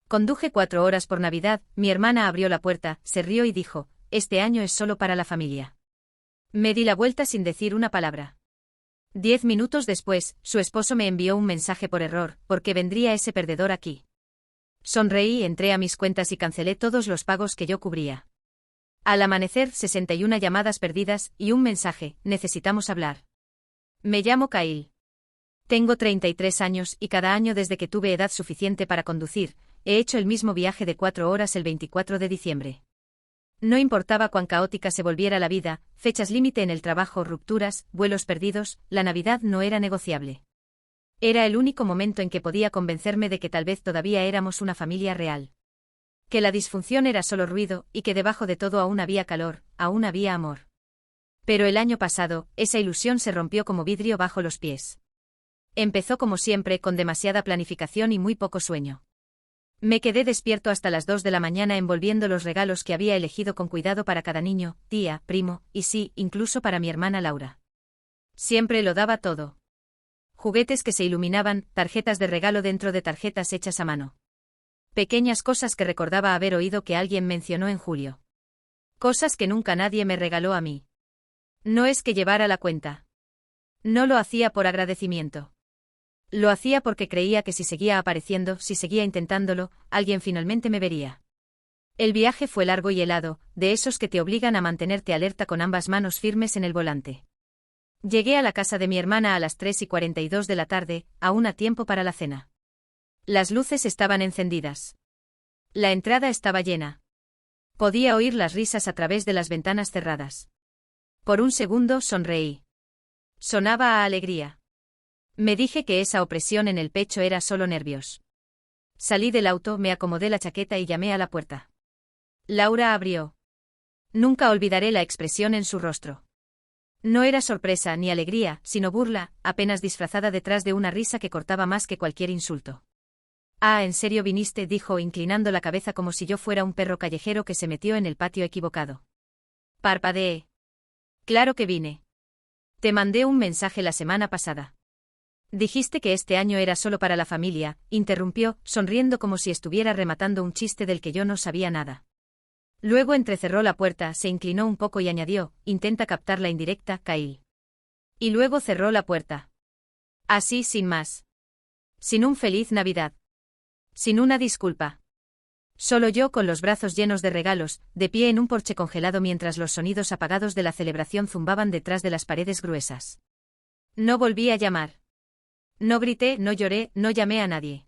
Conduje 4 horas por Navidad, mi hermana abrió la puerta, se rió y dijo, este año es solo para la familia. Me di la vuelta sin decir una palabra. 10 minutos después, su esposo me envió un mensaje por error, porque vendría ese perdedor aquí. Sonreí, entré a mis cuentas y cancelé todos los pagos que yo cubría. Al amanecer, 61 llamadas perdidas y un mensaje, necesitamos hablar. Me llamo Kyle. Tengo 33 años y cada año desde que tuve edad suficiente para conducir, he hecho el mismo viaje de 4 horas el 24 de diciembre. No importaba cuán caótica se volviera la vida, fechas límite en el trabajo, rupturas, vuelos perdidos, la Navidad no era negociable. Era el único momento en que podía convencerme de que tal vez todavía éramos una familia real. Que la disfunción era solo ruido y que debajo de todo aún había calor, aún había amor. Pero el año pasado, esa ilusión se rompió como vidrio bajo los pies. Empezó como siempre con demasiada planificación y muy poco sueño. Me quedé despierto hasta las 2 de la mañana envolviendo los regalos que había elegido con cuidado para cada niño, tía, primo, y sí, incluso para mi hermana Laura. Siempre lo daba todo. Juguetes que se iluminaban, tarjetas de regalo dentro de tarjetas hechas a mano. Pequeñas cosas que recordaba haber oído que alguien mencionó en julio. Cosas que nunca nadie me regaló a mí. No es que llevara la cuenta. No lo hacía por agradecimiento. Lo hacía porque creía que si seguía apareciendo, si seguía intentándolo, alguien finalmente me vería. El viaje fue largo y helado, de esos que te obligan a mantenerte alerta con ambas manos firmes en el volante. Llegué a la casa de mi hermana a las 3:42 de la tarde, aún a tiempo para la cena. Las luces estaban encendidas. La entrada estaba llena. Podía oír las risas a través de las ventanas cerradas. Por un segundo sonreí. Sonaba a alegría. Me dije que esa opresión en el pecho era solo nervios. Salí del auto, me acomodé la chaqueta y llamé a la puerta. Laura abrió. Nunca olvidaré la expresión en su rostro. No era sorpresa ni alegría, sino burla, apenas disfrazada detrás de una risa que cortaba más que cualquier insulto. Ah, ¿en serio viniste?, dijo, inclinando la cabeza como si yo fuera un perro callejero que se metió en el patio equivocado. Parpadeé. Claro que vine. Te mandé un mensaje la semana pasada. Dijiste que este año era solo para la familia, interrumpió, sonriendo como si estuviera rematando un chiste del que yo no sabía nada. Luego entrecerró la puerta, se inclinó un poco y añadió, intenta captar la indirecta, Kyle. Y luego cerró la puerta. Así, sin más. Sin un feliz Navidad. Sin una disculpa. Solo yo con los brazos llenos de regalos, de pie en un porche congelado mientras los sonidos apagados de la celebración zumbaban detrás de las paredes gruesas. No volví a llamar. No grité, no lloré, no llamé a nadie.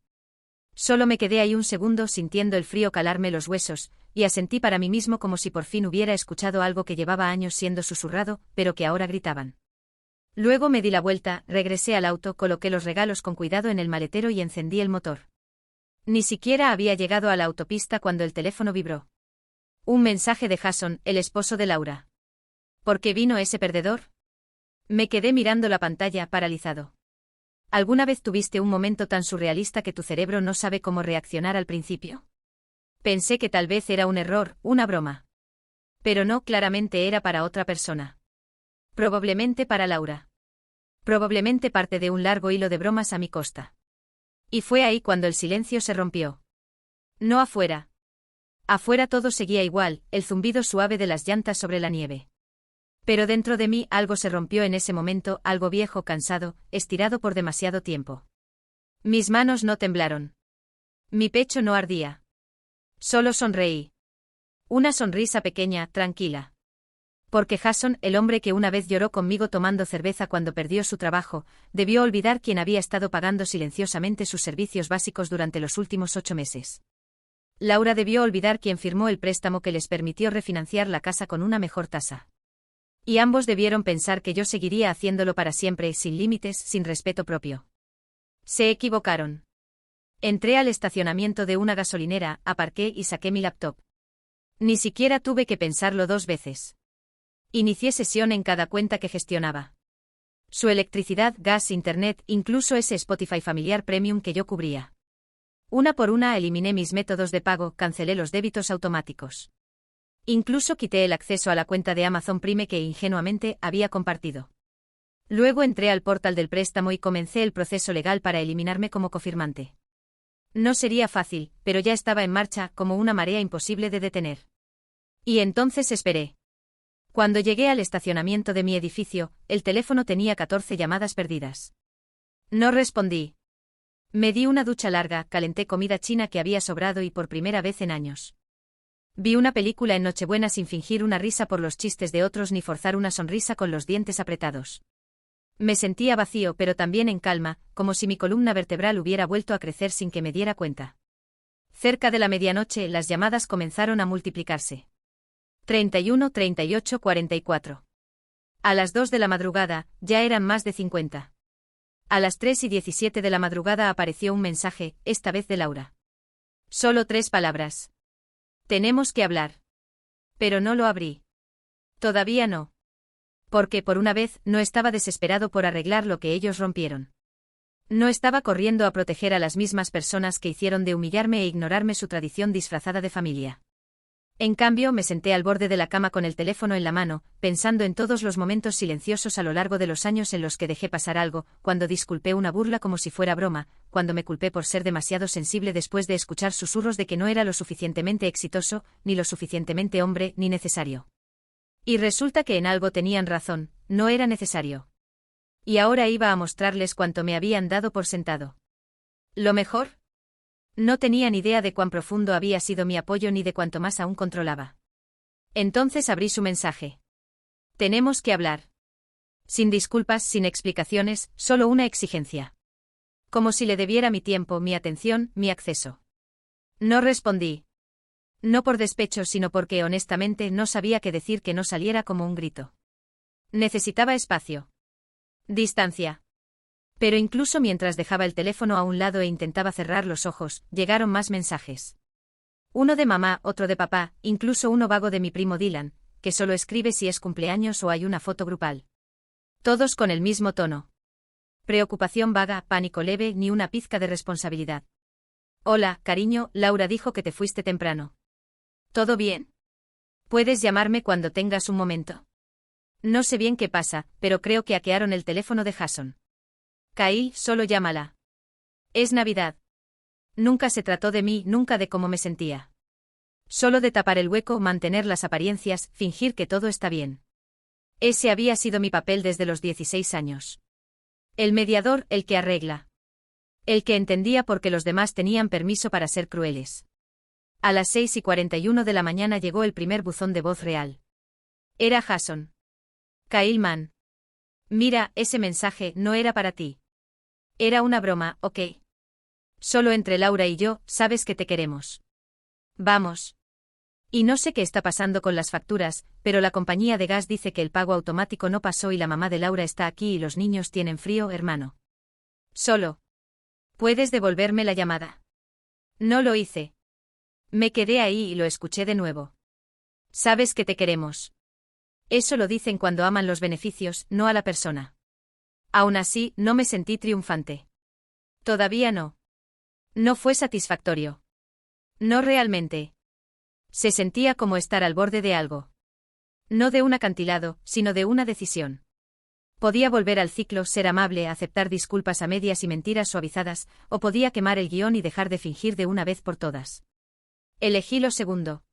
Solo me quedé ahí un segundo sintiendo el frío calarme los huesos, y asentí para mí mismo como si por fin hubiera escuchado algo que llevaba años siendo susurrado, pero que ahora gritaban. Luego me di la vuelta, regresé al auto, coloqué los regalos con cuidado en el maletero y encendí el motor. Ni siquiera había llegado a la autopista cuando el teléfono vibró. Un mensaje de Jason, el esposo de Laura. ¿Por qué vino ese perdedor? Me quedé mirando la pantalla, paralizado. ¿Alguna vez tuviste un momento tan surrealista que tu cerebro no sabe cómo reaccionar al principio? Pensé que tal vez era un error, una broma. Pero no, claramente era para otra persona. Probablemente para Laura. Probablemente parte de un largo hilo de bromas a mi costa. Y fue ahí cuando el silencio se rompió. No afuera. Afuera todo seguía igual, el zumbido suave de las llantas sobre la nieve. Pero dentro de mí algo se rompió en ese momento, algo viejo, cansado, estirado por demasiado tiempo. Mis manos no temblaron. Mi pecho no ardía. Solo sonreí. Una sonrisa pequeña, tranquila. Porque Jason, el hombre que una vez lloró conmigo tomando cerveza cuando perdió su trabajo, debió olvidar quién había estado pagando silenciosamente sus servicios básicos durante los últimos 8 meses. Laura debió olvidar quién firmó el préstamo que les permitió refinanciar la casa con una mejor tasa. Y ambos debieron pensar que yo seguiría haciéndolo para siempre, sin límites, sin respeto propio. Se equivocaron. Entré al estacionamiento de una gasolinera, aparqué y saqué mi laptop. Ni siquiera tuve que pensarlo 2 veces. Inicié sesión en cada cuenta que gestionaba. Su electricidad, gas, internet, incluso ese Spotify familiar premium que yo cubría. Una por una eliminé mis métodos de pago, cancelé los débitos automáticos. Incluso quité el acceso a la cuenta de Amazon Prime que ingenuamente había compartido. Luego entré al portal del préstamo y comencé el proceso legal para eliminarme como cofirmante. No sería fácil, pero ya estaba en marcha, como una marea imposible de detener. Y entonces esperé. Cuando llegué al estacionamiento de mi edificio, el teléfono tenía 14 llamadas perdidas. No respondí. Me di una ducha larga, calenté comida china que había sobrado y por primera vez en años. Vi una película en Nochebuena sin fingir una risa por los chistes de otros ni forzar una sonrisa con los dientes apretados. Me sentía vacío pero también en calma, como si mi columna vertebral hubiera vuelto a crecer sin que me diera cuenta. Cerca de la medianoche las llamadas comenzaron a multiplicarse. 31, 38, 44. A las 2 de la madrugada, ya eran más de 50. A las 3:17 de la madrugada apareció un mensaje, esta vez de Laura. Solo 3 palabras. Tenemos que hablar. Pero no lo abrí. Todavía no. Porque por una vez no estaba desesperado por arreglar lo que ellos rompieron. No estaba corriendo a proteger a las mismas personas que hicieron de humillarme e ignorarme su tradición disfrazada de familia. En cambio, me senté al borde de la cama con el teléfono en la mano, pensando en todos los momentos silenciosos a lo largo de los años en los que dejé pasar algo, cuando disculpé una burla como si fuera broma, cuando me culpé por ser demasiado sensible después de escuchar susurros de que no era lo suficientemente exitoso, ni lo suficientemente hombre, ni necesario. Y resulta que en algo tenían razón, no era necesario. Y ahora iba a mostrarles cuánto me habían dado por sentado. ¿Lo mejor? No tenía ni idea de cuán profundo había sido mi apoyo ni de cuánto más aún controlaba. Entonces abrí su mensaje. Tenemos que hablar. Sin disculpas, sin explicaciones, solo una exigencia. Como si le debiera mi tiempo, mi atención, mi acceso. No respondí. No por despecho, sino porque honestamente no sabía qué decir que no saliera como un grito. Necesitaba espacio. Distancia. Pero incluso mientras dejaba el teléfono a un lado e intentaba cerrar los ojos, llegaron más mensajes. Uno de mamá, otro de papá, incluso uno vago de mi primo Dylan, que solo escribe si es cumpleaños o hay una foto grupal. Todos con el mismo tono. Preocupación vaga, pánico leve, ni una pizca de responsabilidad. Hola, cariño, Laura dijo que te fuiste temprano. ¿Todo bien? ¿Puedes llamarme cuando tengas un momento? No sé bien qué pasa, pero creo que hackearon el teléfono de Jason. Kyle, solo llámala. Es Navidad. Nunca se trató de mí, nunca de cómo me sentía. Solo de tapar el hueco, mantener las apariencias, fingir que todo está bien. Ese había sido mi papel desde los 16 años. El mediador, el que arregla. El que entendía por qué los demás tenían permiso para ser crueles. A las 6:41 de la mañana llegó el primer buzón de voz real. Era Jason. Kyle Mann. Mira, ese mensaje no era para ti. Era una broma, ¿ok? Solo entre Laura y yo, sabes que te queremos. Vamos. Y no sé qué está pasando con las facturas, pero la compañía de gas dice que el pago automático no pasó y la mamá de Laura está aquí y los niños tienen frío, hermano. Solo. ¿Puedes devolverme la llamada? No lo hice. Me quedé ahí y lo escuché de nuevo. Sabes que te queremos. Eso lo dicen cuando aman los beneficios, no a la persona. Aún así, no me sentí triunfante. Todavía no. No fue satisfactorio. No realmente. Se sentía como estar al borde de algo. No de un acantilado, sino de una decisión. Podía volver al ciclo, ser amable, aceptar disculpas a medias y mentiras suavizadas, o podía quemar el guión y dejar de fingir de una vez por todas. Elegí lo segundo.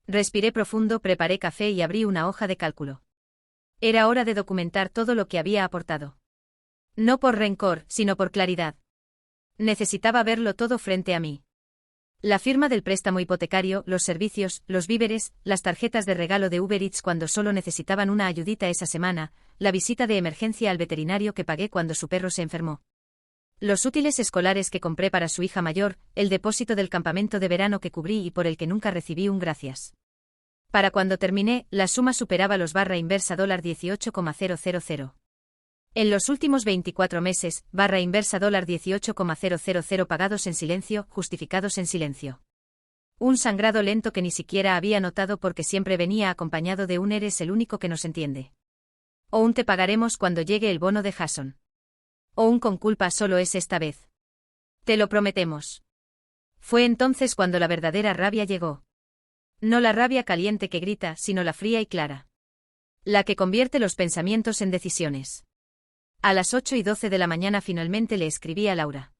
Respiré profundo, preparé café y abrí una hoja de cálculo. Era hora de documentar todo lo que había aportado. No por rencor, sino por claridad. Necesitaba verlo todo frente a mí. La firma del préstamo hipotecario, los servicios, los víveres, las tarjetas de regalo de Uber Eats cuando solo necesitaban una ayudita esa semana, la visita de emergencia al veterinario que pagué cuando su perro se enfermó. Los útiles escolares que compré para su hija mayor, el depósito del campamento de verano que cubrí y por el que nunca recibí un gracias. Para cuando terminé, la suma superaba los $18,000. En los últimos 24 meses, $18,000 pagados en silencio, justificados en silencio. Un sangrado lento que ni siquiera había notado porque siempre venía acompañado de un eres el único que nos entiende. O un te pagaremos cuando llegue el bono de Jason. O un con culpa solo es esta vez. Te lo prometemos. Fue entonces cuando la verdadera rabia llegó. No la rabia caliente que grita, sino la fría y clara. La que convierte los pensamientos en decisiones. A las 8:12 de la mañana finalmente le escribí a Laura.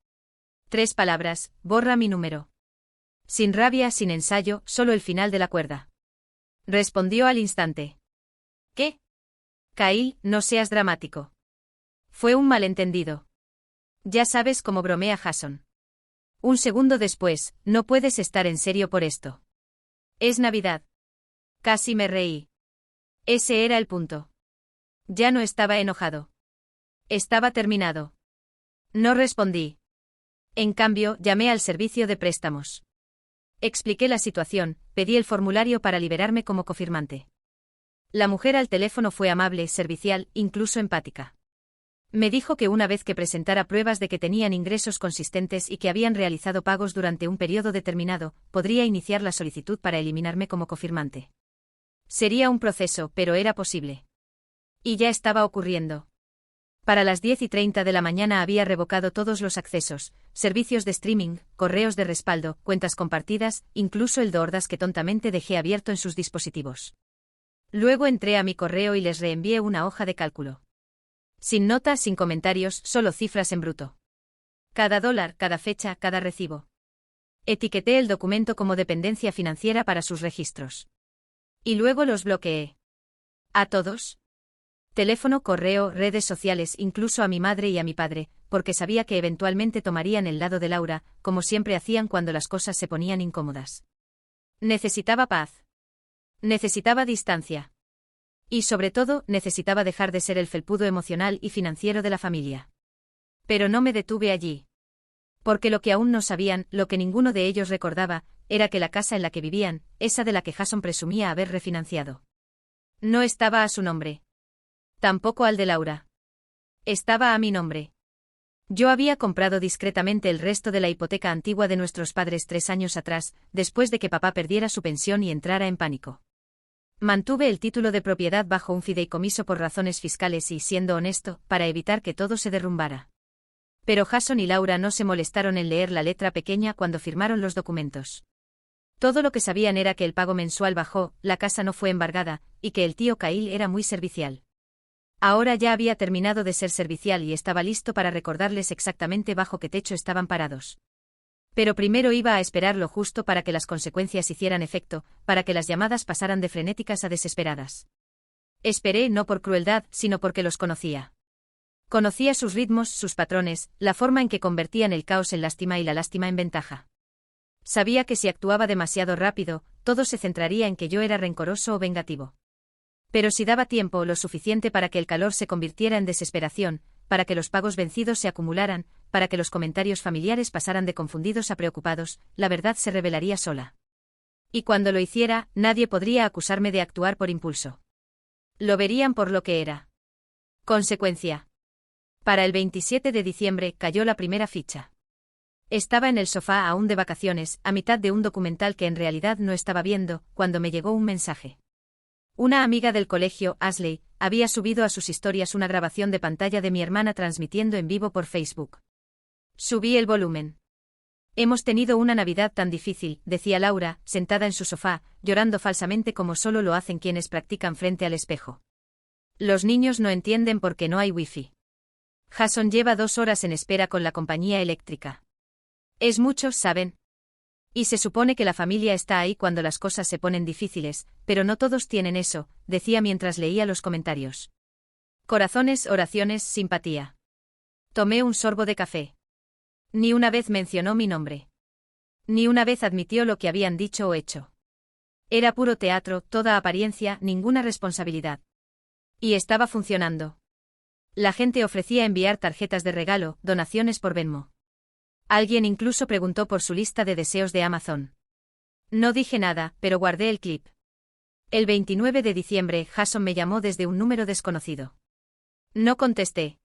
3 palabras, borra mi número. Sin rabia, sin ensayo, solo el final de la cuerda. Respondió al instante. ¿Qué? Kyle, no seas dramático. Fue un malentendido. Ya sabes cómo bromea Jason. Un segundo después, no puedes estar en serio por esto. Es Navidad. Casi me reí. Ese era el punto. Ya no estaba enojado. Estaba terminado. No respondí. En cambio, llamé al servicio de préstamos. Expliqué la situación, pedí el formulario para liberarme como cofirmante. La mujer al teléfono fue amable, servicial, incluso empática. Me dijo que una vez que presentara pruebas de que tenían ingresos consistentes y que habían realizado pagos durante un periodo determinado, podría iniciar la solicitud para eliminarme como cofirmante. Sería un proceso, pero era posible. Y ya estaba ocurriendo. Para las 10:30 de la mañana había revocado todos los accesos, servicios de streaming, correos de respaldo, cuentas compartidas, incluso el DoorDash que tontamente dejé abierto en sus dispositivos. Luego entré a mi correo y les reenvié una hoja de cálculo. Sin notas, sin comentarios, solo cifras en bruto. Cada dólar, cada fecha, cada recibo. Etiqueté el documento como dependencia financiera para sus registros. Y luego los bloqueé. ¿A todos? Teléfono, correo, redes sociales, incluso a mi madre y a mi padre, porque sabía que eventualmente tomarían el lado de Laura, como siempre hacían cuando las cosas se ponían incómodas. Necesitaba paz. Necesitaba distancia. Y sobre todo, necesitaba dejar de ser el felpudo emocional y financiero de la familia. Pero no me detuve allí. Porque lo que aún no sabían, lo que ninguno de ellos recordaba, era que la casa en la que vivían, esa de la que Jason presumía haber refinanciado, no estaba a su nombre. Tampoco al de Laura. Estaba a mi nombre. Yo había comprado discretamente el resto de la hipoteca antigua de nuestros padres 3 años atrás, después de que papá perdiera su pensión y entrara en pánico. Mantuve el título de propiedad bajo un fideicomiso por razones fiscales y, siendo honesto, para evitar que todo se derrumbara. Pero Jason y Laura no se molestaron en leer la letra pequeña cuando firmaron los documentos. Todo lo que sabían era que el pago mensual bajó, la casa no fue embargada, y que el tío Kyle era muy servicial. Ahora ya había terminado de ser servicial y estaba listo para recordarles exactamente bajo qué techo estaban parados. Pero primero iba a esperar lo justo para que las consecuencias hicieran efecto, para que las llamadas pasaran de frenéticas a desesperadas. Esperé no por crueldad, sino porque los conocía. Conocía sus ritmos, sus patrones, la forma en que convertían el caos en lástima y la lástima en ventaja. Sabía que si actuaba demasiado rápido, todo se centraría en que yo era rencoroso o vengativo. Pero si daba tiempo lo suficiente para que el calor se convirtiera en desesperación, para que los pagos vencidos se acumularan, para que los comentarios familiares pasaran de confundidos a preocupados, la verdad se revelaría sola. Y cuando lo hiciera, nadie podría acusarme de actuar por impulso. Lo verían por lo que era. Consecuencia. Para el 27 de diciembre cayó la primera ficha. Estaba en el sofá aún de vacaciones, a mitad de un documental que en realidad no estaba viendo, cuando me llegó un mensaje. Una amiga del colegio, Ashley, había subido a sus historias una grabación de pantalla de mi hermana transmitiendo en vivo por Facebook. Subí el volumen. Hemos tenido una Navidad tan difícil, decía Laura, sentada en su sofá, llorando falsamente como solo lo hacen quienes practican frente al espejo. Los niños no entienden por qué no hay wifi. Jason lleva 2 horas en espera con la compañía eléctrica. Es mucho, ¿saben? Y se supone que la familia está ahí cuando las cosas se ponen difíciles, pero no todos tienen eso, decía mientras leía los comentarios. Corazones, oraciones, simpatía. Tomé un sorbo de café. Ni una vez mencionó mi nombre. Ni una vez admitió lo que habían dicho o hecho. Era puro teatro, toda apariencia, ninguna responsabilidad. Y estaba funcionando. La gente ofrecía enviar tarjetas de regalo, donaciones por Venmo. Alguien incluso preguntó por su lista de deseos de Amazon. No dije nada, pero guardé el clip. El 29 de diciembre, Jason me llamó desde un número desconocido. No contesté.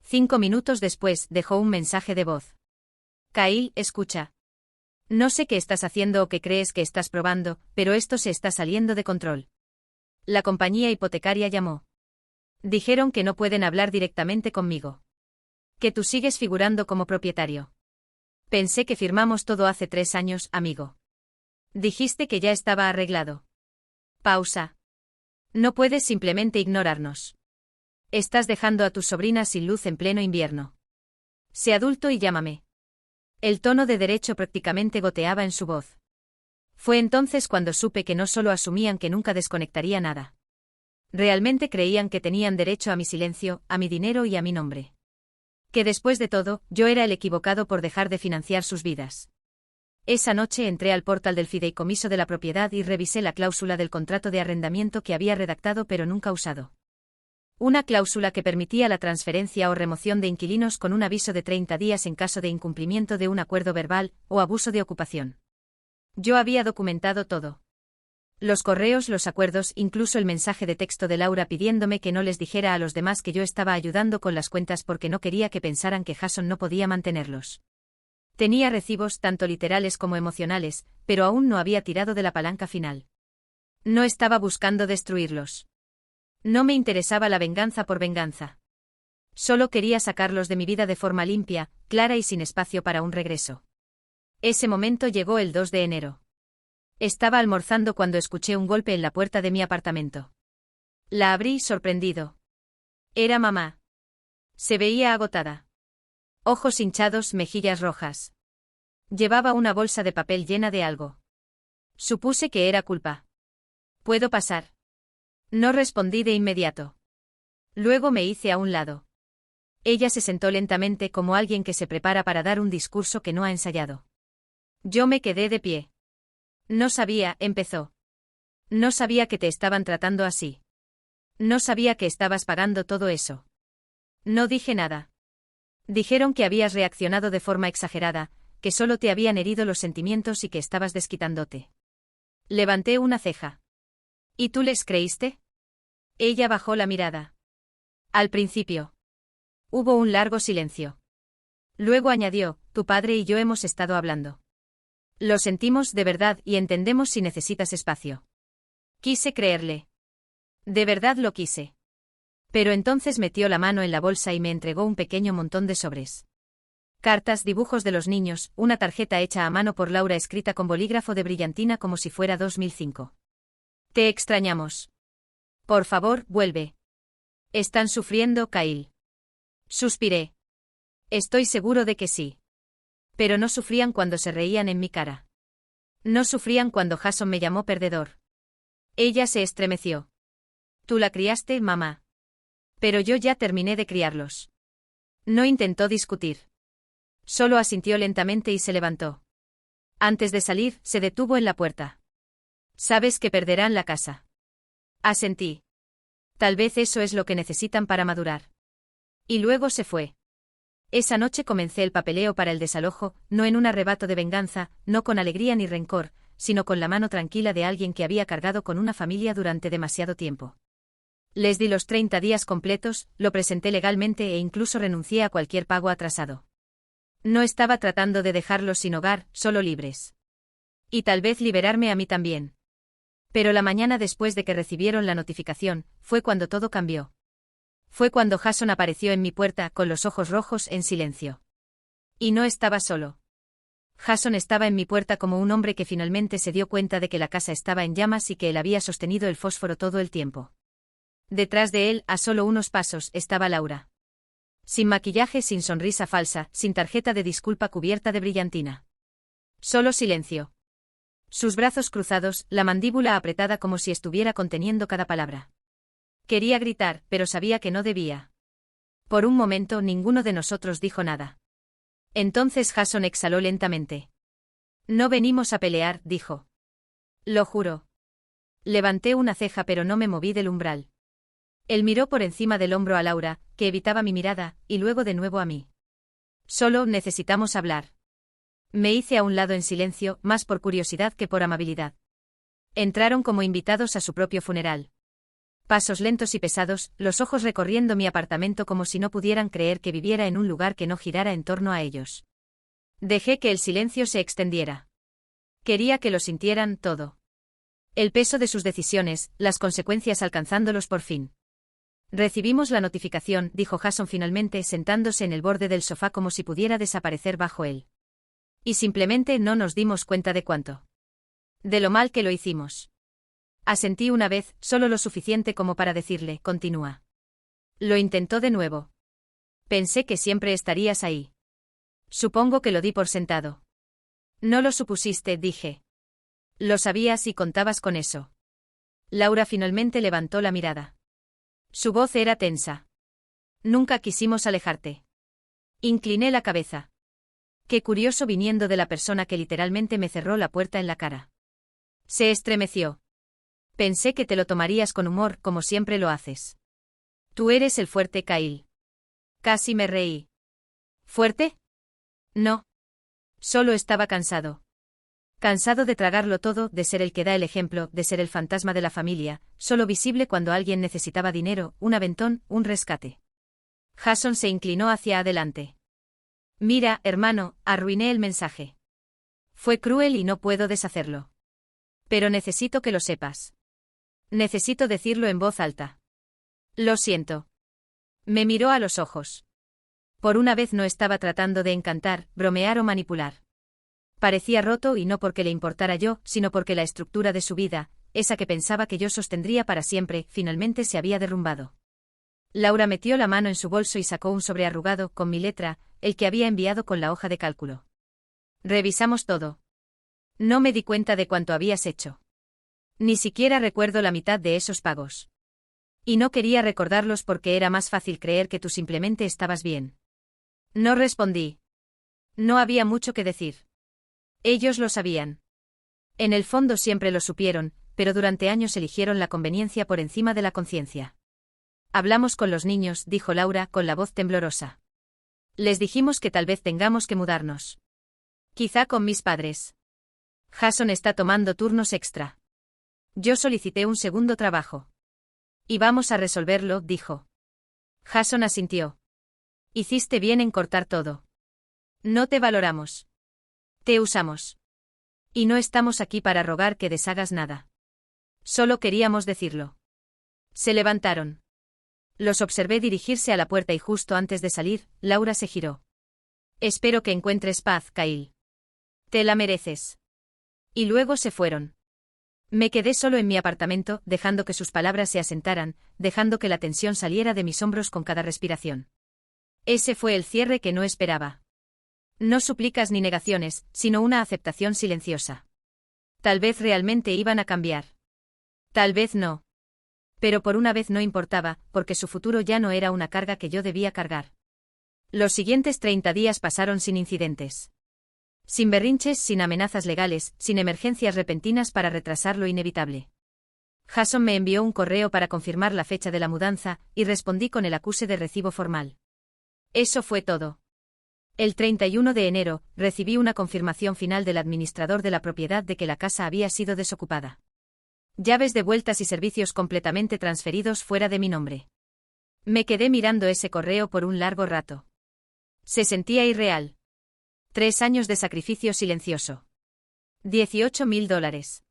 5 minutos después, dejó un mensaje de voz. Kyle, escucha. No sé qué estás haciendo o qué crees que estás probando, pero esto se está saliendo de control. La compañía hipotecaria llamó. Dijeron que no pueden hablar directamente conmigo. Que tú sigues figurando como propietario. Pensé que firmamos todo hace 3 años, amigo. Dijiste que ya estaba arreglado. Pausa. No puedes simplemente ignorarnos. Estás dejando a tus sobrinas sin luz en pleno invierno. Sé adulto y llámame. El tono de derecho prácticamente goteaba en su voz. Fue entonces cuando supe que no solo asumían que nunca desconectaría nada. Realmente creían que tenían derecho a mi silencio, a mi dinero y a mi nombre. Que después de todo, yo era el equivocado por dejar de financiar sus vidas. Esa noche entré al portal del fideicomiso de la propiedad y revisé la cláusula del contrato de arrendamiento que había redactado pero nunca usado. Una cláusula que permitía la transferencia o remoción de inquilinos con un aviso de 30 días en caso de incumplimiento de un acuerdo verbal o abuso de ocupación. Yo había documentado todo. Los correos, los acuerdos, incluso el mensaje de texto de Laura pidiéndome que no les dijera a los demás que yo estaba ayudando con las cuentas porque no quería que pensaran que Jason no podía mantenerlos. Tenía recibos tanto literales como emocionales, pero aún no había tirado de la palanca final. No estaba buscando destruirlos. No me interesaba la venganza por venganza. Solo quería sacarlos de mi vida de forma limpia, clara y sin espacio para un regreso. Ese momento llegó el 2 de enero. Estaba almorzando cuando escuché un golpe en la puerta de mi apartamento. La abrí, sorprendido. Era mamá. Se veía agotada. Ojos hinchados, mejillas rojas. Llevaba una bolsa de papel llena de algo. Supuse que era culpa. ¿Puedo pasar? No respondí de inmediato. Luego me hice a un lado. Ella se sentó lentamente como alguien que se prepara para dar un discurso que no ha ensayado. Yo me quedé de pie. No sabía, empezó. No sabía que te estaban tratando así. No sabía que estabas pagando todo eso. No dije nada. Dijeron que habías reaccionado de forma exagerada, que solo te habían herido los sentimientos y que estabas desquitándote. Levanté una ceja. ¿Y tú les creíste? Ella bajó la mirada. Al principio. Hubo un largo silencio. Luego añadió, tu padre y yo hemos estado hablando. Lo sentimos de verdad y entendemos si necesitas espacio. Quise creerle. De verdad lo quise. Pero entonces metió la mano en la bolsa y me entregó un pequeño montón de sobres. Cartas, dibujos de los niños, una tarjeta hecha a mano por Laura escrita con bolígrafo de brillantina como si fuera 2005. Te extrañamos. Por favor, vuelve. ¿Están sufriendo, Kyle? Suspiré. Estoy seguro de que sí. Pero no sufrían cuando se reían en mi cara. No sufrían cuando Jason me llamó perdedor. Ella se estremeció. Tú la criaste, mamá. Pero yo ya terminé de criarlos. No intentó discutir. Solo asintió lentamente y se levantó. Antes de salir, se detuvo en la puerta. Sabes que perderán la casa. Asentí. Tal vez eso es lo que necesitan para madurar. Y luego se fue. Esa noche comencé el papeleo para el desalojo, no en un arrebato de venganza, no con alegría ni rencor, sino con la mano tranquila de alguien que había cargado con una familia durante demasiado tiempo. Les di los 30 días completos, lo presenté legalmente e incluso renuncié a cualquier pago atrasado. No estaba tratando de dejarlos sin hogar, solo libres. Y tal vez liberarme a mí también. Pero la mañana después de que recibieron la notificación, fue cuando todo cambió. Fue cuando Jason apareció en mi puerta con los ojos rojos en silencio. Y no estaba solo. Jason estaba en mi puerta como un hombre que finalmente se dio cuenta de que la casa estaba en llamas y que él había sostenido el fósforo todo el tiempo. Detrás de él, a solo unos pasos, estaba Laura. Sin maquillaje, sin sonrisa falsa, sin tarjeta de disculpa cubierta de brillantina. Solo silencio. Sus brazos cruzados, la mandíbula apretada como si estuviera conteniendo cada palabra. Quería gritar, pero sabía que no debía. Por un momento ninguno de nosotros dijo nada. Entonces Jason exhaló lentamente. No venimos a pelear, dijo. Lo juro. Levanté una ceja pero no me moví del umbral. Él miró por encima del hombro a Laura, que evitaba mi mirada, y luego de nuevo a mí. Solo necesitamos hablar. Me hice a un lado en silencio, más por curiosidad que por amabilidad. Entraron como invitados a su propio funeral. Pasos lentos y pesados, los ojos recorriendo mi apartamento como si no pudieran creer que viviera en un lugar que no girara en torno a ellos. Dejé que el silencio se extendiera. Quería que lo sintieran todo. El peso de sus decisiones, las consecuencias alcanzándolos por fin. Recibimos la notificación, dijo Jason finalmente sentándose en el borde del sofá como si pudiera desaparecer bajo él. Y simplemente no nos dimos cuenta de cuánto. De lo mal que lo hicimos. Asentí una vez, solo lo suficiente como para decirle, continúa. Lo intentó de nuevo. Pensé que siempre estarías ahí. Supongo que lo di por sentado. No lo supusiste, dije. Lo sabías y contabas con eso. Laura finalmente levantó la mirada. Su voz era tensa. Nunca quisimos alejarte. Incliné la cabeza. Qué curioso viniendo de la persona que literalmente me cerró la puerta en la cara. Se estremeció. Pensé que te lo tomarías con humor, como siempre lo haces. Tú eres el fuerte, Kyle. Casi me reí. ¿Fuerte? No. Solo estaba cansado. Cansado de tragarlo todo, de ser el que da el ejemplo, de ser el fantasma de la familia, solo visible cuando alguien necesitaba dinero, un aventón, un rescate. Jason se inclinó hacia adelante. Mira, hermano, arruiné el mensaje. Fue cruel y no puedo deshacerlo. Pero necesito que lo sepas. Necesito decirlo en voz alta. Lo siento. Me miró a los ojos. Por una vez no estaba tratando de encantar, bromear o manipular. Parecía roto y no porque le importara yo, sino porque la estructura de su vida, esa que pensaba que yo sostendría para siempre, finalmente se había derrumbado. Laura metió la mano en su bolso y sacó un sobre arrugado, con mi letra, el que había enviado con la hoja de cálculo. Revisamos todo. No me di cuenta de cuánto habías hecho. Ni siquiera recuerdo la mitad de esos pagos. Y no quería recordarlos porque era más fácil creer que tú simplemente estabas bien. No respondí. No había mucho que decir. Ellos lo sabían. En el fondo siempre lo supieron, pero durante años eligieron la conveniencia por encima de la conciencia. Hablamos con los niños, dijo Laura con la voz temblorosa. Les dijimos que tal vez tengamos que mudarnos. Quizá con mis padres. Jason está tomando turnos extra. Yo solicité un segundo trabajo. Y vamos a resolverlo, dijo. Jason asintió. Hiciste bien en cortar todo. No te valoramos. Te usamos. Y no estamos aquí para rogar que deshagas nada. Solo queríamos decirlo. Se levantaron. Los observé dirigirse a la puerta y justo antes de salir, Laura se giró. Espero que encuentres paz, Kyle. Te la mereces. Y luego se fueron. Me quedé solo en mi apartamento, dejando que sus palabras se asentaran, dejando que la tensión saliera de mis hombros con cada respiración. Ese fue el cierre que no esperaba. No súplicas ni negaciones, sino una aceptación silenciosa. Tal vez realmente iban a cambiar. Tal vez no. Pero por una vez no importaba, porque su futuro ya no era una carga que yo debía cargar. Los siguientes 30 días pasaron sin incidentes. Sin berrinches, sin amenazas legales, sin emergencias repentinas para retrasar lo inevitable. Jason me envió un correo para confirmar la fecha de la mudanza, y respondí con el acuse de recibo formal. Eso fue todo. El 31 de enero, recibí una confirmación final del administrador de la propiedad de que la casa había sido desocupada. Llaves devueltas y servicios completamente transferidos fuera de mi nombre. Me quedé mirando ese correo por un largo rato. Se sentía irreal. 3 años de sacrificio silencioso. $18.000.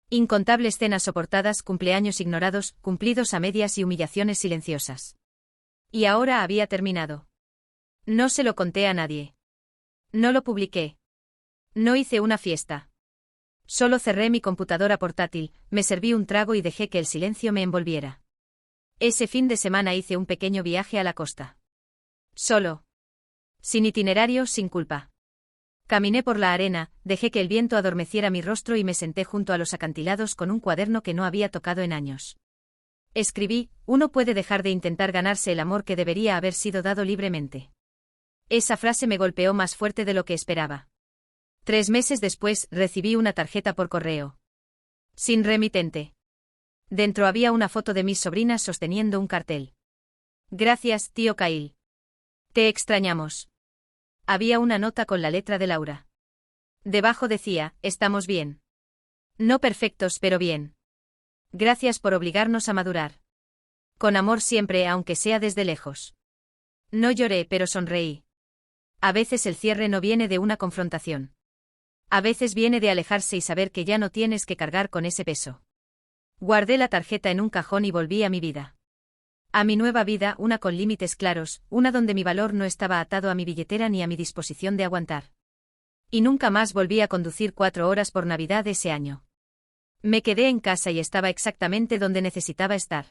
Incontables cenas soportadas, cumpleaños ignorados, cumplidos a medias y humillaciones silenciosas. Y ahora había terminado. No se lo conté a nadie. No lo publiqué. No hice una fiesta. Solo cerré mi computadora portátil, me serví un trago y dejé que el silencio me envolviera. Ese fin de semana hice un pequeño viaje a la costa. Solo. Sin itinerario, sin culpa. Caminé por la arena, dejé que el viento adormeciera mi rostro y me senté junto a los acantilados con un cuaderno que no había tocado en años. Escribí, uno puede dejar de intentar ganarse el amor que debería haber sido dado libremente. Esa frase me golpeó más fuerte de lo que esperaba. 3 meses después, recibí una tarjeta por correo. Sin remitente. Dentro había una foto de mis sobrinas sosteniendo un cartel. Gracias, tío Kyle. Te extrañamos. Había una nota con la letra de Laura. Debajo decía, estamos bien. No perfectos, pero bien. Gracias por obligarnos a madurar. Con amor siempre, aunque sea desde lejos. No lloré, pero sonreí. A veces el cierre no viene de una confrontación. A veces viene de alejarse y saber que ya no tienes que cargar con ese peso. Guardé la tarjeta en un cajón y volví a mi vida. A mi nueva vida, una con límites claros, una donde mi valor no estaba atado a mi billetera ni a mi disposición de aguantar. Y nunca más volví a conducir 4 horas por Navidad ese año. Me quedé en casa y estaba exactamente donde necesitaba estar.